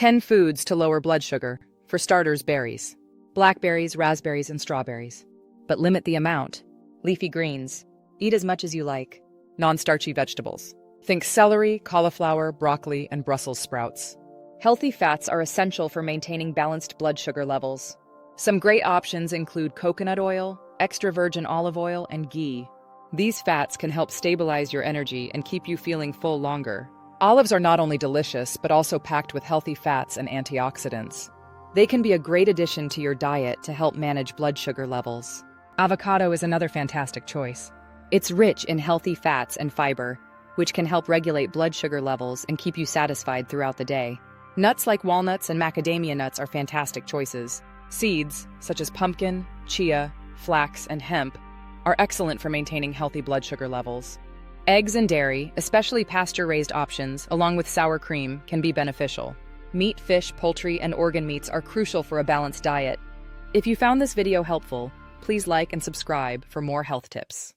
10 foods to lower blood sugar. For starters, berries. Blackberries, raspberries, and strawberries. But limit the amount. Leafy greens. Eat as much as you like. Non-starchy vegetables. Think celery, cauliflower, broccoli, and Brussels sprouts. Healthy fats are essential for maintaining balanced blood sugar levels. Some great options include coconut oil, extra virgin olive oil, and ghee. These fats can help stabilize your energy and keep you feeling full longer. Olives are not only delicious, but also packed with healthy fats and antioxidants. They can be a great addition to your diet to help manage blood sugar levels. Avocado is another fantastic choice. It's rich in healthy fats and fiber, which can help regulate blood sugar levels and keep you satisfied throughout the day. Nuts like walnuts and macadamia nuts are fantastic choices. Seeds, such as pumpkin, chia, flax, and hemp, are excellent for maintaining healthy blood sugar levels. Eggs and dairy, especially pasture-raised options, along with sour cream, can be beneficial. Meat, fish, poultry, and organ meats are crucial for a balanced diet. If you found this video helpful, please like and subscribe for more health tips.